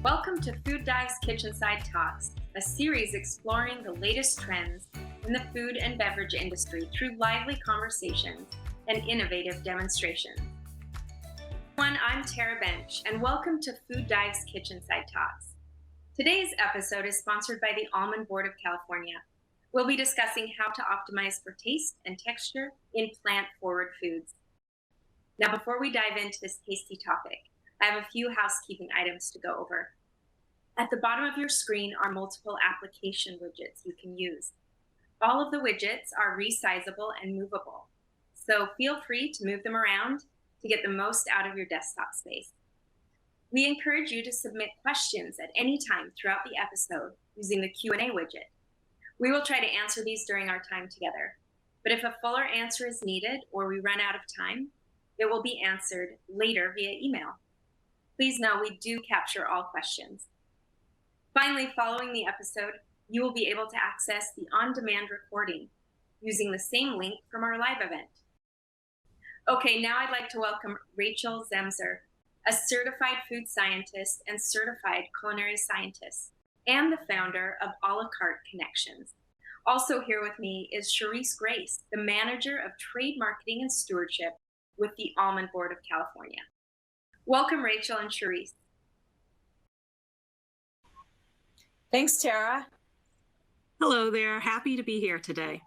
Welcome to Food Dive's Kitchenside Talks, a series exploring the latest trends in the food and beverage industry through lively conversations and innovative demonstrations. I'm Tara Bench, and welcome to Food Dive's Kitchenside Talks. Today's episode is sponsored by the Almond Board of California. We'll be discussing how to optimize for taste and texture in plant-forward foods. Now, before we dive into this tasty topic, I have a few housekeeping items to go over. At the bottom of your screen are multiple application widgets you can use. All of the widgets are resizable and movable, so feel free to move them around to get the most out of your desktop space. We encourage you to submit questions at any time throughout the episode using the Q&A widget. We will try to answer these during our time together, but if a fuller answer is needed or we run out of time, it will be answered later via email. Please know we do capture all questions. Finally, following the episode, you will be able to access the on-demand recording using the same link from our live event. Okay, now I'd like to welcome Rachel Zemser, a certified food scientist and certified culinary scientist, and the founder of A La Carte Connections. Also here with me is Charice Grace, the manager of trade marketing and stewardship with the Almond Board of California. Welcome, Rachel and Charice. Thanks, Tara. Hello there. Happy to be here today.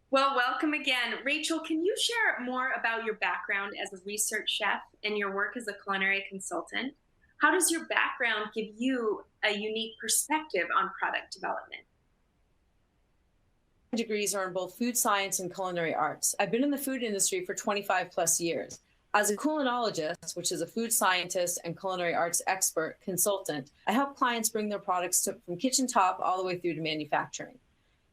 Well, welcome again. Rachel, can you share more about your background as a research chef and your work as a culinary consultant? How does your background give you a unique perspective on product development? Degrees are in both food science and culinary arts. I've been in the food industry for 25 plus years. As a culinologist, which is a food scientist and culinary arts expert consultant, I help clients bring their products from kitchen top all the way through to manufacturing.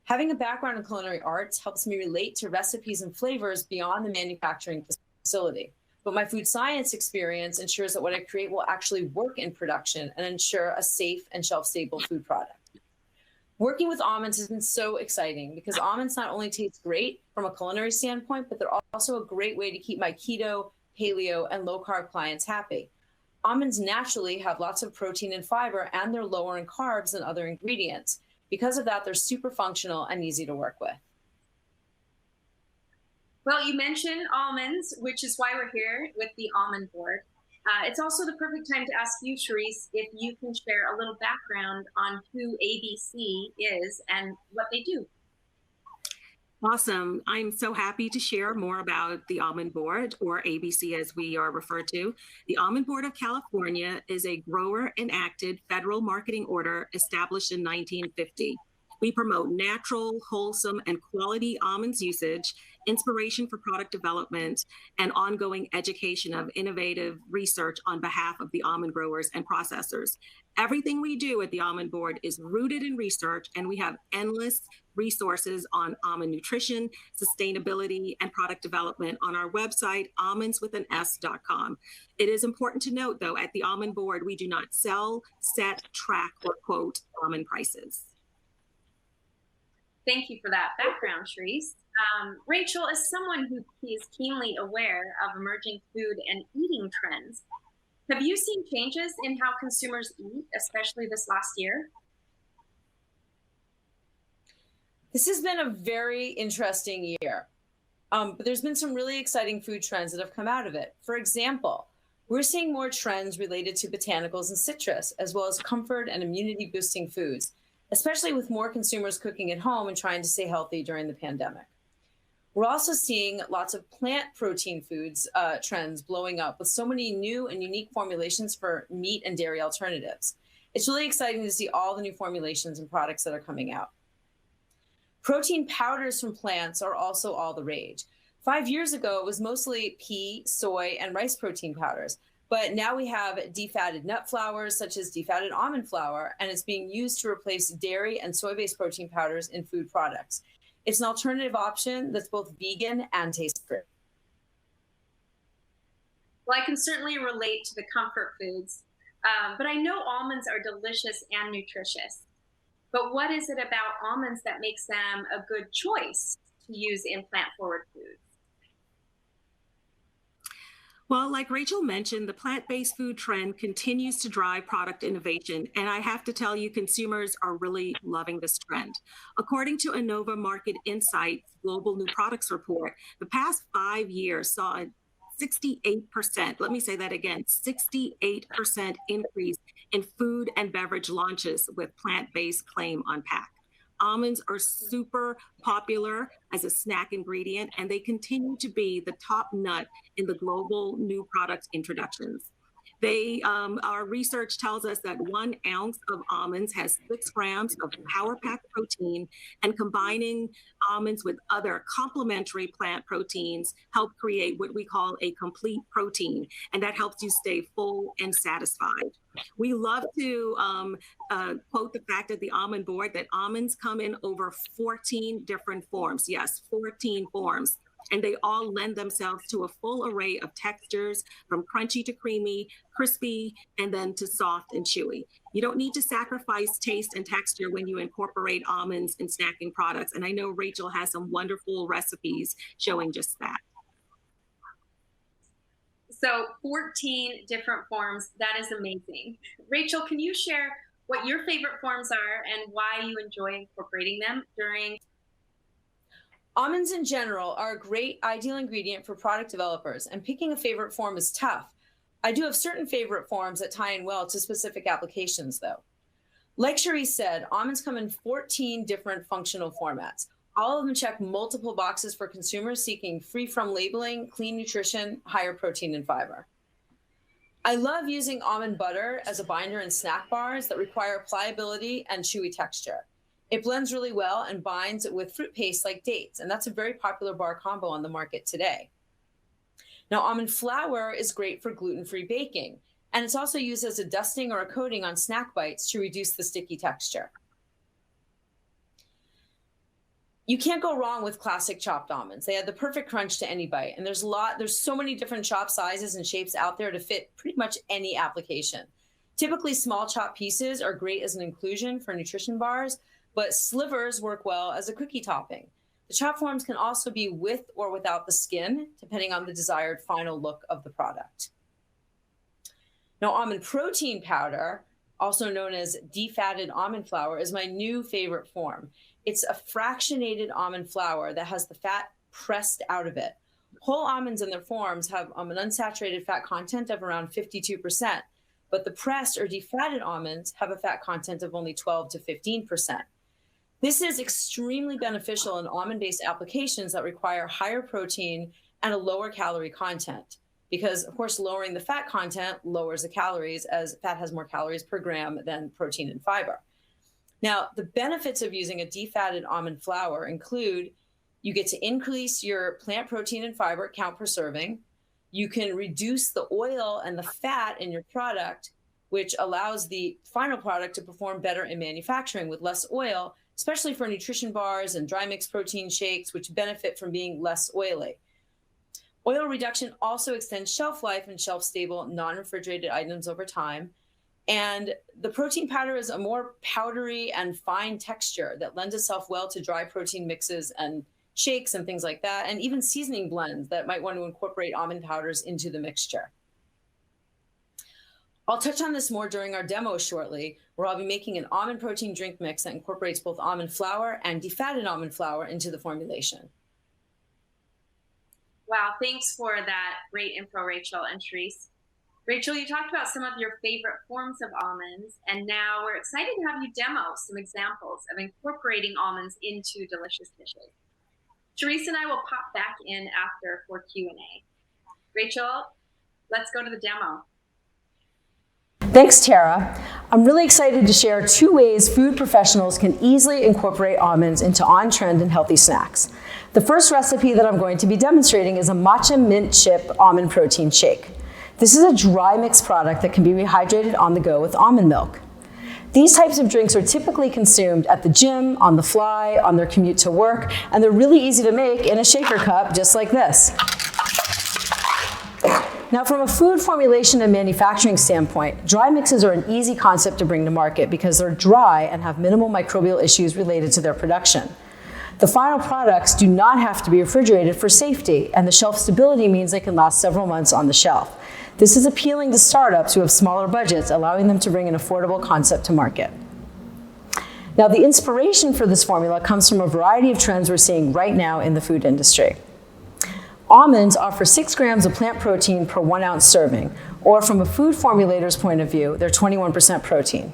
Having a background in culinary arts helps me relate to recipes and flavors beyond the manufacturing facility. But my food science experience ensures that what I create will actually work in production and ensure a safe and shelf-stable food product. Working with almonds has been so exciting because almonds not only taste great from a culinary standpoint, but they're also a great way to keep my keto, paleo, and low-carb clients happy. Almonds naturally have lots of protein and fiber, and they're lower in carbs than other ingredients. Because of that, they're super functional and easy to work with. Well, you mentioned almonds, which is why we're here with the Almond Board. It's also the perfect time to ask you, Charice, if you can share a little background on who ABC is and what they do. Awesome. I'm so happy to share more about the Almond Board, or ABC as we are referred to. The Almond Board of California is a grower-enacted federal marketing order established in 1950. We promote natural, wholesome, and quality almonds usage, inspiration for product development, and ongoing education of innovative research on behalf of the almond growers and processors. Everything we do at the Almond Board is rooted in research, and we have endless resources on almond nutrition, sustainability, and product development on our website, almondswithans.com. It is important to note, though, at the Almond Board, we do not sell, set, track, or quote almond prices. Thank you for that background, Charice. Rachel, as someone who is keenly aware of emerging food and eating trends, have you seen changes in how consumers eat, especially this last year? This has been a very interesting year, but there's been some really exciting food trends that have come out of it. For example, we're seeing more trends related to botanicals and citrus, as well as comfort and immunity-boosting foods, especially with more consumers cooking at home and trying to stay healthy during the pandemic. We're also seeing lots of plant protein foods trends blowing up with so many new and unique formulations for meat and dairy alternatives. It's really exciting to see all the new formulations and products that are coming out. Protein powders from plants are also all the rage. 5 years ago, it was mostly pea, soy, and rice protein powders. But now we have defatted nut flours, such as defatted almond flour, and it's being used to replace dairy and soy-based protein powders in food products. It's an alternative option that's both vegan and tasty. Well, I can certainly relate to the comfort foods, but I know almonds are delicious and nutritious. But what is it about almonds that makes them a good choice to use in plant-forward foods? Well, like Rachel mentioned, the plant-based food trend continues to drive product innovation, and I have to tell you, consumers are really loving this trend. According to Innova Market Insights Global New Products Report, the past 5 years saw a 68%, let me say that again, 68% increase in food and beverage launches with plant-based claim on pack. Almonds are super popular as a snack ingredient, and they continue to be the top nut in the global new product introductions. Our research tells us that 1 ounce of almonds has 6 grams of power pack protein, and combining almonds with other complementary plant proteins help create what we call a complete protein, and that helps you stay full and satisfied. We love to quote the fact at the Almond Board that almonds come in over 14 different forms. Yes, 14 forms. And they all lend themselves to a full array of textures, from crunchy to creamy, crispy, and then to soft and chewy. You don't need to sacrifice taste and texture when you incorporate almonds in snacking products. And I know Rachel has some wonderful recipes showing just that. So 14 different forms, that is amazing. Rachel, can you share what your favorite forms are and why you enjoy incorporating them during? Almonds in general are a great ideal ingredient for product developers, and picking a favorite form is tough. I do have certain favorite forms that tie in well to specific applications though. Like Charice said, almonds come in 14 different functional formats. All of them check multiple boxes for consumers seeking free from labeling, clean nutrition, higher protein and fiber. I love using almond butter as a binder in snack bars that require pliability and chewy texture. It blends really well and binds with fruit paste like dates, and that's a very popular bar combo on the market today. Now, almond flour is great for gluten-free baking, and it's also used as a dusting or a coating on snack bites to reduce the sticky texture. You can't go wrong with classic chopped almonds. They add the perfect crunch to any bite, and there's so many different chop sizes and shapes out there to fit pretty much any application. Typically, small chopped pieces are great as an inclusion for nutrition bars, but slivers work well as a cookie topping. The chopped forms can also be with or without the skin, depending on the desired final look of the product. Now, almond protein powder, also known as defatted almond flour, is my new favorite form. It's a fractionated almond flour that has the fat pressed out of it. Whole almonds in their forms have an unsaturated fat content of around 52%, but the pressed or defatted almonds have a fat content of only 12 to 15%. This is extremely beneficial in almond-based applications that require higher protein and a lower calorie content, because of course, lowering the fat content lowers the calories, as fat has more calories per gram than protein and fiber. Now, the benefits of using a defatted almond flour include you get to increase your plant protein and fiber count per serving. You can reduce the oil and the fat in your product, which allows the final product to perform better in manufacturing with less oil, especially for nutrition bars and dry mix protein shakes, which benefit from being less oily. Oil reduction also extends shelf life in shelf-stable, non-refrigerated items over time. And the protein powder is a more powdery and fine texture that lends itself well to dry protein mixes and shakes and things like that, and even seasoning blends that might want to incorporate almond powders into the mixture. I'll touch on this more during our demo shortly, where I'll be making an almond protein drink mix that incorporates both almond flour and defatted almond flour into the formulation. Wow, thanks for that great info, Rachel and Charice. Rachel, you talked about some of your favorite forms of almonds, and now we're excited to have you demo some examples of incorporating almonds into delicious dishes. Charice and I will pop back in after for Q&A. Rachel, let's go to the demo. Thanks, Tara. I'm really excited to share 2 ways food professionals can easily incorporate almonds into on-trend and healthy snacks. The first recipe that I'm going to be demonstrating is a matcha mint chip almond protein shake. This is a dry mix product that can be rehydrated on the go with almond milk. These types of drinks are typically consumed at the gym, on the fly, on their commute to work, and they're really easy to make in a shaker cup just like this. Now, from a food formulation and manufacturing standpoint, dry mixes are an easy concept to bring to market because they're dry and have minimal microbial issues related to their production. The final products do not have to be refrigerated for safety, and the shelf stability means they can last several months on the shelf. This is appealing to startups who have smaller budgets, allowing them to bring an affordable concept to market. Now, the inspiration for this formula comes from a variety of trends we're seeing right now in the food industry. Almonds offer 6 grams of plant protein per 1 ounce serving, or from a food formulator's point of view, they're 21% protein.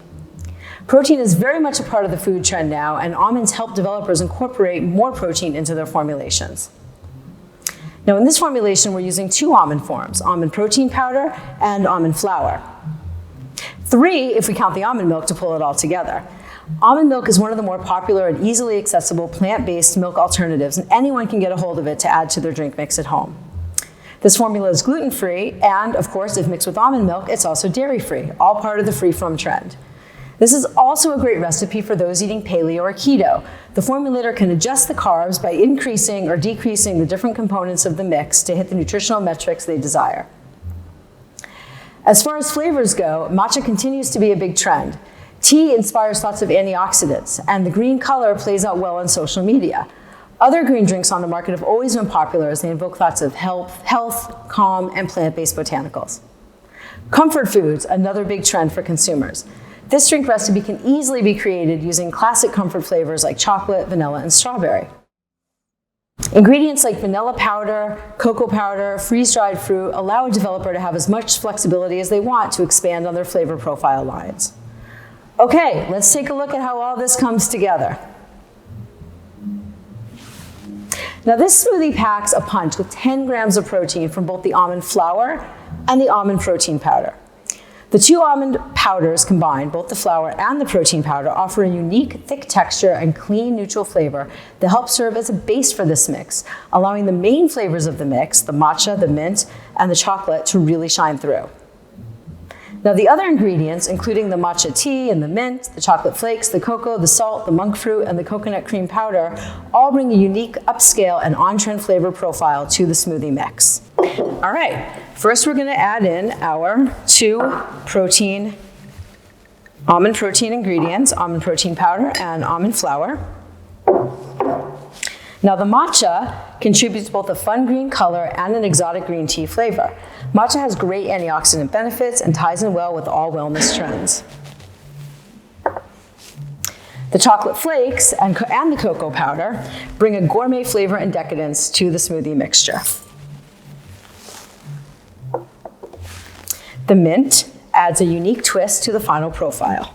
Protein is very much a part of the food trend now, and almonds help developers incorporate more protein into their formulations. Now, in this formulation, we're using 2 almond forms, almond protein powder and almond flour. 3 if we count the almond milk to pull it all together. Almond milk is one of the more popular and easily accessible plant-based milk alternatives, and anyone can get a hold of it to add to their drink mix at home. This formula is gluten-free, and of course, if mixed with almond milk, it's also dairy-free, all part of the free-from trend. This is also a great recipe for those eating paleo or keto. The formulator can adjust the carbs by increasing or decreasing the different components of the mix to hit the nutritional metrics they desire. As far as flavors go, matcha continues to be a big trend. Tea inspires thoughts of antioxidants, and the green color plays out well on social media. Other green drinks on the market have always been popular as they invoke thoughts of health, calm, and plant-based botanicals. Comfort foods, another big trend for consumers. This drink recipe can easily be created using classic comfort flavors like chocolate, vanilla, and strawberry. Ingredients like vanilla powder, cocoa powder, freeze-dried fruit allow a developer to have as much flexibility as they want to expand on their flavor profile lines. Okay, let's take a look at how all this comes together. Now, this smoothie packs a punch with 10 grams of protein from both the almond flour and the almond protein powder. The 2 almond powders combined, both the flour and the protein powder, offer a unique, thick texture and clean, neutral flavor that helps serve as a base for this mix, allowing the main flavors of the mix, the matcha, the mint, and the chocolate, to really shine through. Now, the other ingredients, including the matcha tea and the mint, the chocolate flakes, the cocoa, the salt, the monk fruit, and the coconut cream powder, all bring a unique, upscale, and on-trend flavor profile to the smoothie mix. All right, first we're going to add in our 2 almond protein ingredients, almond protein powder and almond flour. Now, the matcha contributes both a fun green color and an exotic green tea flavor. Matcha has great antioxidant benefits and ties in well with all wellness trends. The chocolate flakes and the cocoa powder bring a gourmet flavor and decadence to the smoothie mixture. The mint adds a unique twist to the final profile.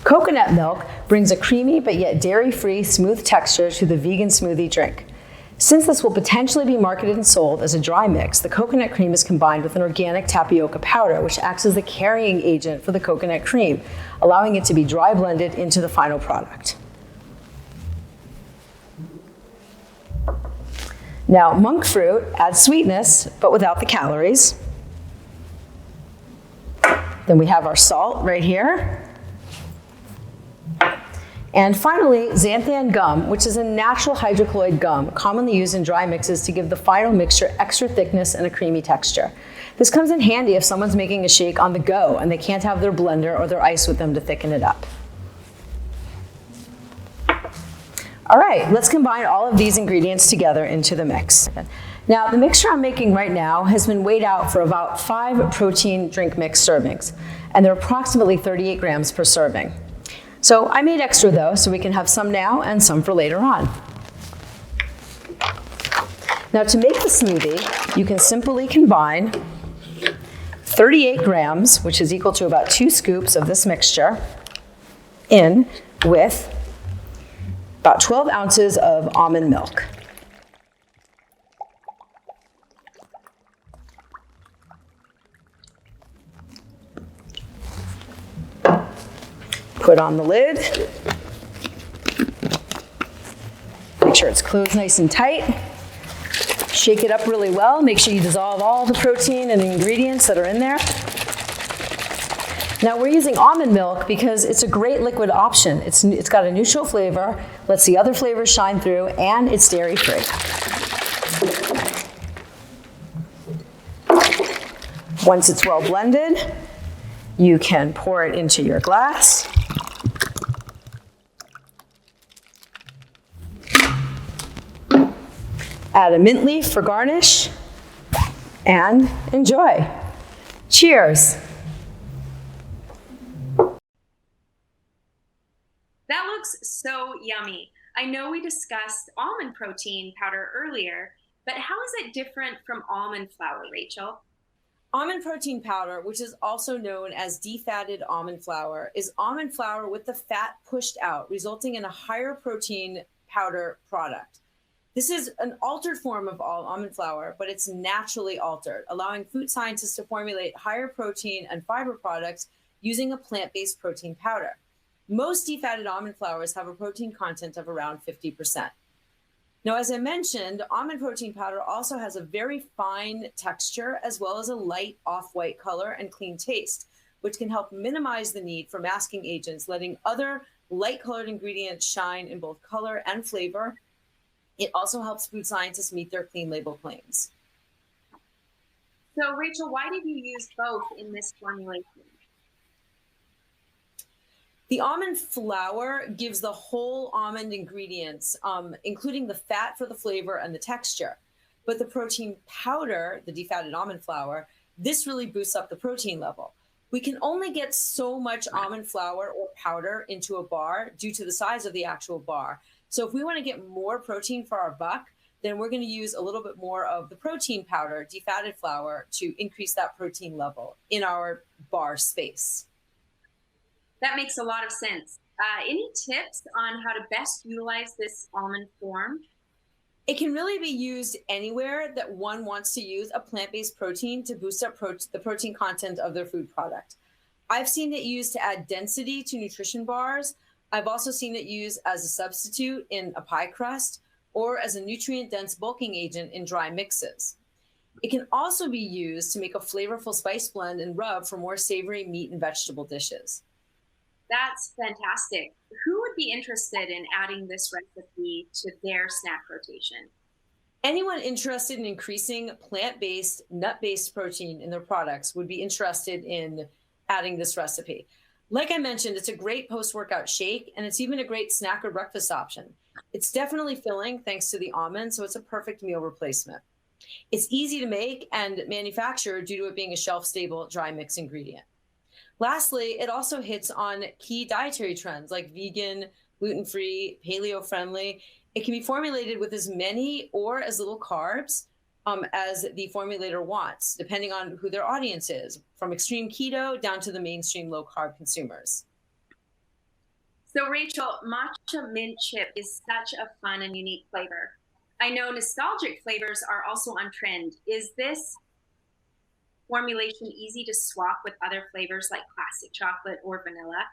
Coconut milk brings a creamy but yet dairy-free smooth texture to the vegan smoothie drink. Since this will potentially be marketed and sold as a dry mix, the coconut cream is combined with an organic tapioca powder, which acts as the carrying agent for the coconut cream, allowing it to be dry blended into the final product. Now, monk fruit adds sweetness, but without the calories. Then we have our salt right here. And finally, xanthan gum, which is a natural hydrocolloid gum commonly used in dry mixes to give the final mixture extra thickness and a creamy texture. This comes in handy if someone's making a shake on the go and they can't have their blender or their ice with them to thicken it up. All right, let's combine all of these ingredients together into the mix. Now, the mixture I'm making right now has been weighed out for about 5 protein drink mix servings, and they're approximately 38 grams per serving. So I made extra though, so we can have some now and some for later on. Now, to make the smoothie, you can simply combine 38 grams, which is equal to about 2 scoops of this mixture, in with about 12 ounces of almond milk. Put on the lid. Make sure it's closed nice and tight. Shake it up really well. Make sure you dissolve all the protein and ingredients that are in there. Now, we're using almond milk because it's a great liquid option. It's got a neutral flavor, lets the other flavors shine through, and it's dairy-free. Once it's well blended, you can pour it into your glass. Add a mint leaf for garnish, and enjoy. Cheers. That looks so yummy. I know we discussed almond protein powder earlier, but how is it different from almond flour, Rachel? Almond protein powder, which is also known as defatted almond flour, is almond flour with the fat pushed out, resulting in a higher protein powder product. This is an altered form of all almond flour, but it's naturally altered, allowing food scientists to formulate higher protein and fiber products using a plant-based protein powder. Most defatted almond flours have a protein content of around 50%. Now, as I mentioned, almond protein powder also has a very fine texture as well as a light off-white color and clean taste, which can help minimize the need for masking agents, letting other light-colored ingredients shine in both color and flavor. It also helps food scientists meet their clean label claims. So, Rachel, why did you use both in this formulation? The almond flour gives the whole almond ingredients, including the fat for the flavor and the texture. But the protein powder, the defatted almond flour, this really boosts up the protein level. We can only get so much almond flour or powder into a bar due to the size of the actual bar. So if we want to get more protein for our buck, then we're going to use a little bit more of the protein powder, defatted flour, to increase that protein level in our bar space. That makes a lot of sense. Any tips on how to best utilize this almond form? It can really be used anywhere that one wants to use a plant-based protein to boost up the protein content of their food product. I've seen it used to add density to nutrition bars. I've also seen it used as a substitute in a pie crust or as a nutrient-dense bulking agent in dry mixes. It can also be used to make a flavorful spice blend and rub for more savory meat and vegetable dishes. That's fantastic. Who would be interested in adding this recipe to their snack rotation? Anyone interested in increasing plant-based, nut-based protein in their products would be interested in adding this recipe. Like I mentioned, it's a great post-workout shake, and it's even a great snack or breakfast option. It's definitely filling thanks to the almond, so it's a perfect meal replacement. It's easy to make and manufacture due to it being a shelf-stable dry mix ingredient. Lastly, it also hits on key dietary trends like vegan, gluten-free, paleo-friendly. It can be formulated with as many or as little carbs as the formulator wants, depending on who their audience is, from extreme keto down to the mainstream low-carb consumers. So, Rachel, matcha mint chip is such a fun and unique flavor. I know nostalgic flavors are also on trend. Is this formulation easy to swap with other flavors like classic chocolate or vanilla?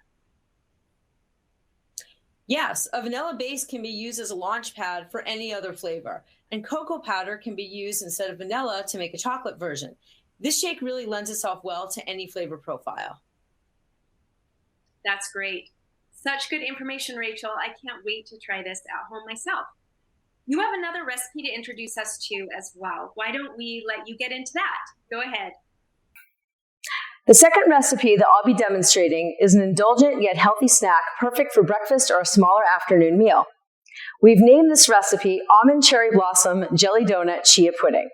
Yes, a vanilla base can be used as a launch pad for any other flavor, and cocoa powder can be used instead of vanilla to make a chocolate version. This shake really lends itself well to any flavor profile. That's great. Such good information, Rachel. I can't wait to try this at home myself. You have another recipe to introduce us to as well. Why don't we let you get into that? Go ahead. The second recipe that I'll be demonstrating is an indulgent yet healthy snack perfect for breakfast or a smaller afternoon meal. We've named this recipe Almond Cherry Blossom Jelly Donut Chia Pudding.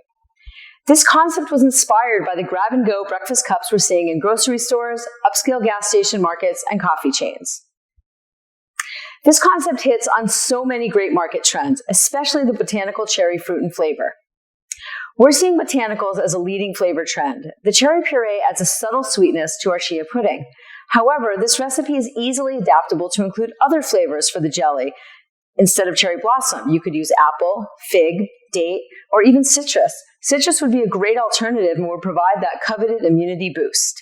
This concept was inspired by the grab-and-go breakfast cups we're seeing in grocery stores, upscale gas station markets, and coffee chains. This concept hits on so many great market trends, especially the botanical cherry fruit and flavor. We're seeing botanicals as a leading flavor trend. The cherry puree adds a subtle sweetness to our chia pudding. However, this recipe is easily adaptable to include other flavors for the jelly. Instead of cherry blossom, you could use apple, fig, date, or even citrus. Citrus would be a great alternative and would provide that coveted immunity boost.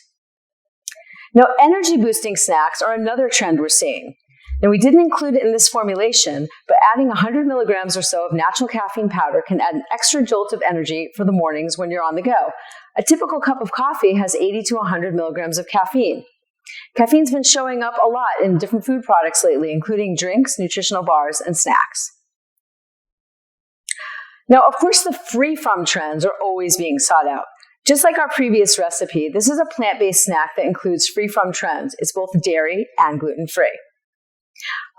Now, energy boosting snacks are another trend we're seeing. Now, we didn't include it in this formulation, but adding 100 milligrams or so of natural caffeine powder can add an extra jolt of energy for the mornings when you're on the go. A typical cup of coffee has 80 to 100 milligrams of caffeine. Caffeine's been showing up a lot in different food products lately, including drinks, nutritional bars, and snacks. Now, of course, the free-from trends are always being sought out. Just like our previous recipe, this is a plant-based snack that includes free-from trends. It's both dairy and gluten-free.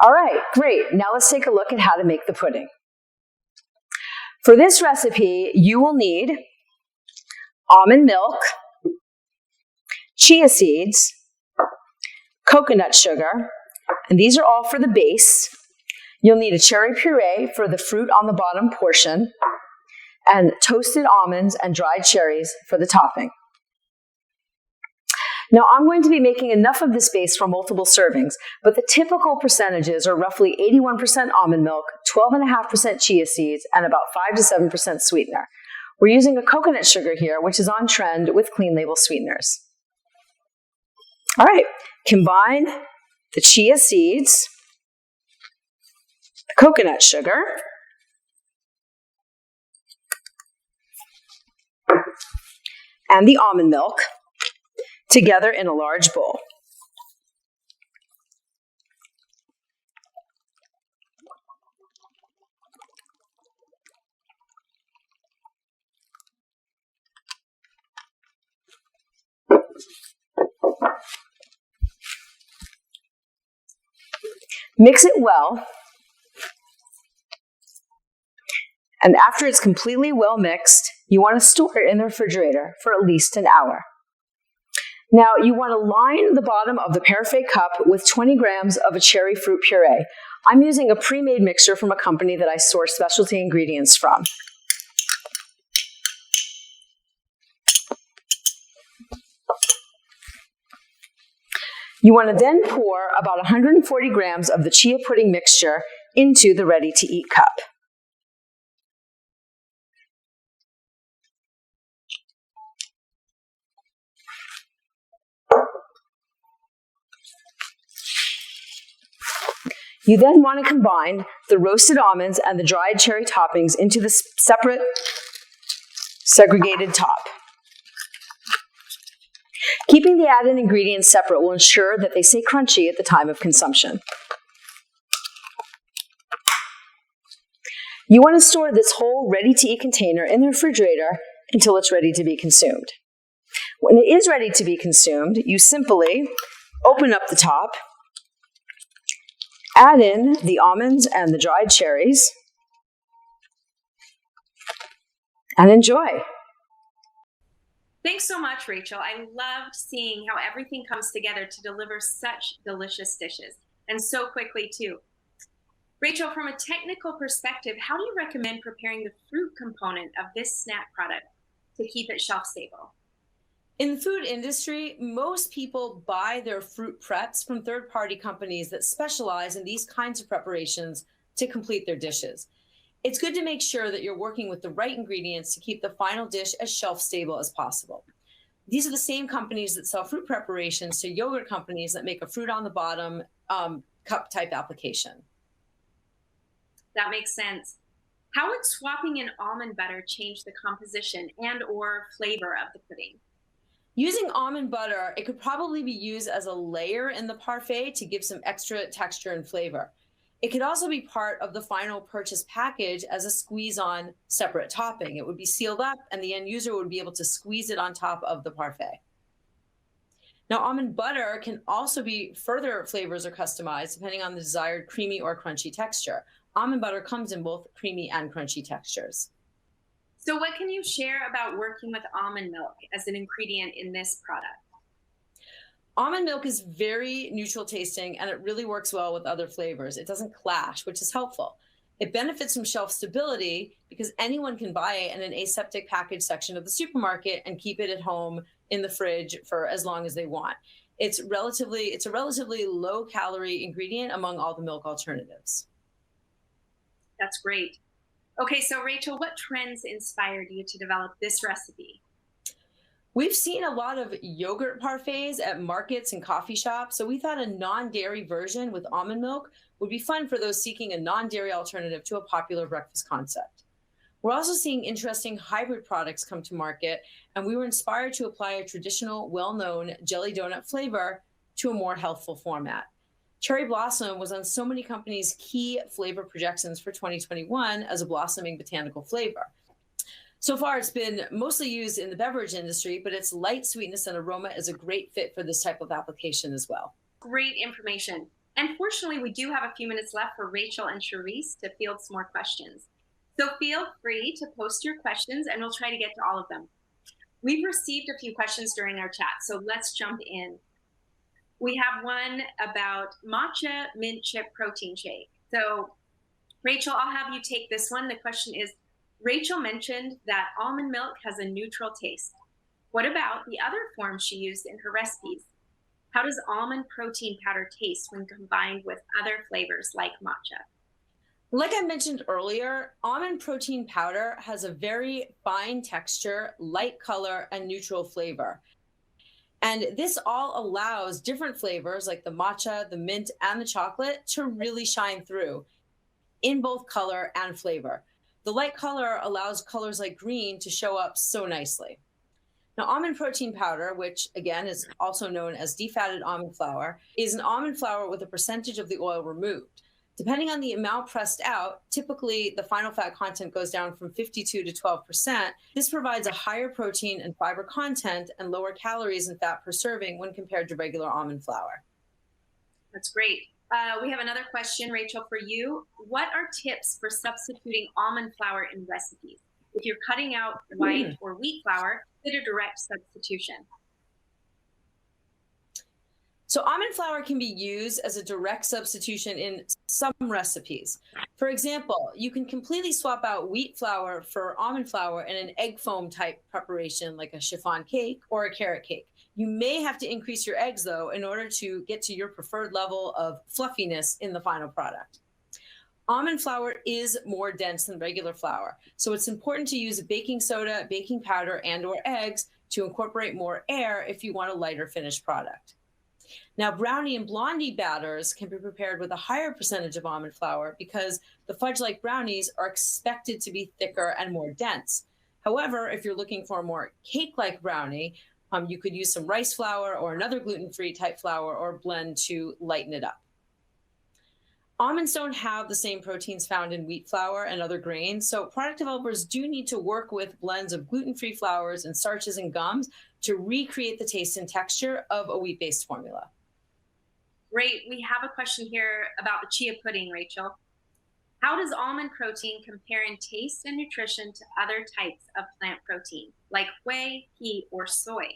All right, great. Now let's take a look at how to make the pudding. For this recipe, you will need almond milk, chia seeds, coconut sugar, and these are all for the base. You'll need a cherry puree for the fruit on the bottom portion, and toasted almonds and dried cherries for the topping. Now, I'm going to be making enough of this base for multiple servings, but the typical percentages are roughly 81% almond milk, 12.5% chia seeds, and about 5 to 7% sweetener. We're using a coconut sugar here, which is on trend with clean label sweeteners. All right, combine the chia seeds, the coconut sugar, and the almond milk together in a large bowl. Mix it well, and after it's completely well mixed, you want to store it in the refrigerator for at least an hour. Now, you want to line the bottom of the parfait cup with 20 grams of a cherry fruit puree. I'm using a pre-made mixture from a company that I source specialty ingredients from. You want to then pour about 140 grams of the chia pudding mixture into the ready-to-eat cup. You then want to combine the roasted almonds and the dried cherry toppings into the separate segregated top. Keeping the added ingredients separate will ensure that they stay crunchy at the time of consumption. You want to store this whole ready-to-eat container in the refrigerator until it's ready to be consumed. When it is ready to be consumed, you simply open up the top, add in the almonds and the dried cherries, and enjoy. Thanks so much, Rachel. I loved seeing how everything comes together to deliver such delicious dishes, and so quickly too. Rachel, from a technical perspective, how do you recommend preparing the fruit component of this snack product to keep it shelf stable? In the food industry, most people buy their fruit preps from third-party companies that specialize in these kinds of preparations to complete their dishes. It's good to make sure that you're working with the right ingredients to keep the final dish as shelf-stable as possible. These are the same companies that sell fruit preparations to yogurt companies that make a fruit on the bottom cup-type application. That makes sense. How would swapping in almond butter change the composition and/or flavor of the pudding? Using almond butter, it could probably be used as a layer in the parfait to give some extra texture and flavor. It could also be part of the final purchase package as a squeeze-on separate topping. It would be sealed up, and the end user would be able to squeeze it on top of the parfait. Now, almond butter can also be further flavors or customized depending on the desired creamy or crunchy texture. Almond butter comes in both creamy and crunchy textures. So what can you share about working with almond milk as an ingredient in this product? Almond milk is very neutral tasting, and it really works well with other flavors. It doesn't clash, which is helpful. It benefits from shelf stability because anyone can buy it in an aseptic package section of the supermarket and keep it at home in the fridge for as long as they want. It's a relatively low-calorie ingredient among all the milk alternatives. That's great. Okay, so Rachel, what trends inspired you to develop this recipe? We've seen a lot of yogurt parfaits at markets and coffee shops, so we thought a non-dairy version with almond milk would be fun for those seeking a non-dairy alternative to a popular breakfast concept. We're also seeing interesting hybrid products come to market, and we were inspired to apply a traditional, well-known jelly donut flavor to a more healthful format. Cherry Blossom was on so many companies' key flavor projections for 2021 as a blossoming botanical flavor. So far, it's been mostly used in the beverage industry, but its light sweetness and aroma is a great fit for this type of application as well. Great information. And fortunately, we do have a few minutes left for Rachel and Charice to field some more questions. So feel free to post your questions and we'll try to get to all of them. We've received a few questions during our chat, so let's jump in. We have one about matcha mint chip protein shake. So Rachel, I'll have you take this one. The question is, Rachel mentioned that almond milk has a neutral taste. What about the other forms she used in her recipes? How does almond protein powder taste when combined with other flavors like matcha? Like I mentioned earlier, almond protein powder has a very fine texture, light color, and neutral flavor. And this all allows different flavors like the matcha, the mint, and the chocolate to really shine through in both color and flavor. The light color allows colors like green to show up so nicely. Now, almond protein powder, which again is also known as defatted almond flour, is an almond flour with a percentage of the oil removed. Depending on the amount pressed out, typically the final fat content goes down from 52 to 12%. This provides a higher protein and fiber content and lower calories and fat per serving when compared to regular almond flour. That's great. We have another question, Rachel, for you. What are tips for substituting almond flour in recipes? If you're cutting out white or wheat flour, is it a direct substitution? So almond flour can be used as a direct substitution in some recipes. For example, you can completely swap out wheat flour for almond flour in an egg foam type preparation like a chiffon cake or a carrot cake. You may have to increase your eggs though in order to get to your preferred level of fluffiness in the final product. Almond flour is more dense than regular flour, so it's important to use baking soda, baking powder, and/or eggs to incorporate more air if you want a lighter finished product. Now, brownie and blondie batters can be prepared with a higher percentage of almond flour because the fudge-like brownies are expected to be thicker and more dense. However, if you're looking for a more cake-like brownie, you could use some rice flour or another gluten-free type flour or blend to lighten it up. Almonds don't have the same proteins found in wheat flour and other grains, so product developers do need to work with blends of gluten-free flours and starches and gums to recreate the taste and texture of a wheat-based formula. Great. We have a question here about the chia pudding, Rachel. How does almond protein compare in taste and nutrition to other types of plant protein, like whey, pea, or soy?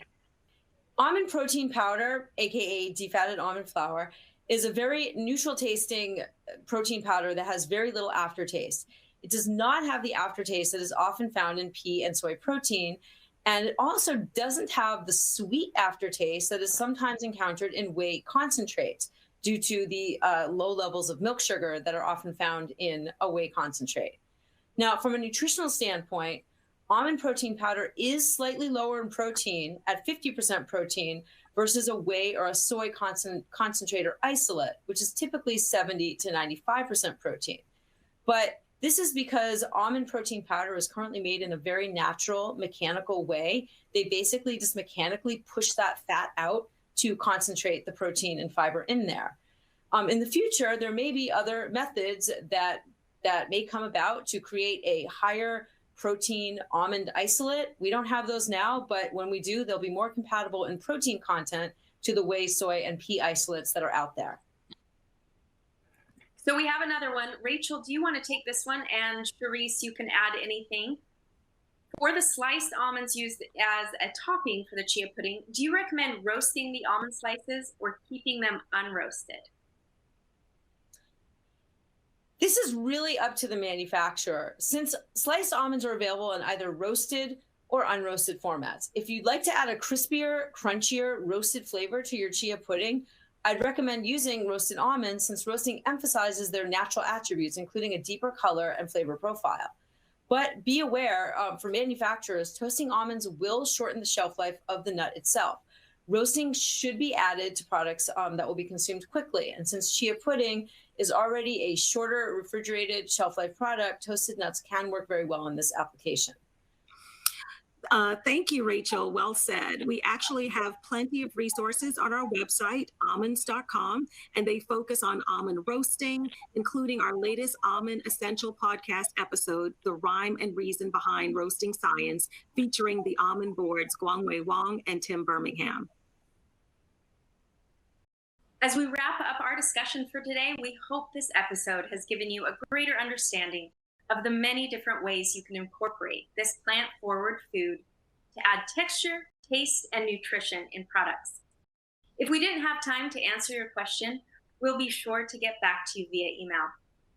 Almond protein powder, aka defatted almond flour, is a very neutral tasting protein powder that has very little aftertaste. It does not have the aftertaste that is often found in pea and soy protein, and it also doesn't have the sweet aftertaste that is sometimes encountered in whey concentrates due to the low levels of milk sugar that are often found in a whey concentrate. Now, from a nutritional standpoint, almond protein powder is slightly lower in protein at 50% protein versus a whey or a soy concentrate or isolate, which is typically 70 to 95% protein. But this is because almond protein powder is currently made in a very natural, mechanical way. They basically just mechanically push that fat out to concentrate the protein and fiber in there. In the future, there may be other methods that may come about to create a higher protein almond isolate. We don't have those now, but when we do, they'll be more compatible in protein content to the whey, soy, and pea isolates that are out there. So we have another one. Rachel, do you want to take this one? And Charice, you can add anything. For the sliced almonds used as a topping for the chia pudding, do you recommend roasting the almond slices or keeping them unroasted? This is really up to the manufacturer, since sliced almonds are available in either roasted or unroasted formats. If you'd like to add a crispier, crunchier, roasted flavor to your chia pudding, I'd recommend using roasted almonds since roasting emphasizes their natural attributes, including a deeper color and flavor profile. But be aware, for manufacturers, toasting almonds will shorten the shelf life of the nut itself. Roasting should be added to products that will be consumed quickly. And since chia pudding is already a shorter refrigerated shelf life product, toasted nuts can work very well in this application. Thank you, Rachel. Well said. We actually have plenty of resources on our website, almonds.com, and they focus on almond roasting, including our latest Almond Essential podcast episode, The Rhyme and Reason Behind Roasting Science, featuring the Almond Board's Guangwei Wang and Tim Birmingham. As we wrap up our discussion for today, we hope this episode has given you a greater understanding of the many different ways you can incorporate this plant-forward food to add texture, taste, and nutrition in products. If we didn't have time to answer your question, we'll be sure to get back to you via email.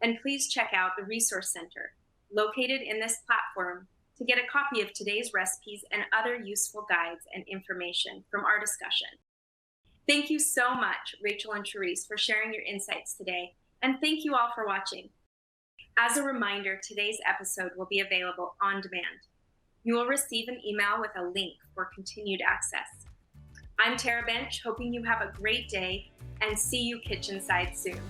And please check out the Resource Center, located in this platform, to get a copy of today's recipes and other useful guides and information from our discussion. Thank you so much, Rachel and Charice, for sharing your insights today, and thank you all for watching. As a reminder, today's episode will be available on demand. You will receive an email with a link for continued access. I'm Tara Bench, hoping you have a great day and see you kitchen side soon.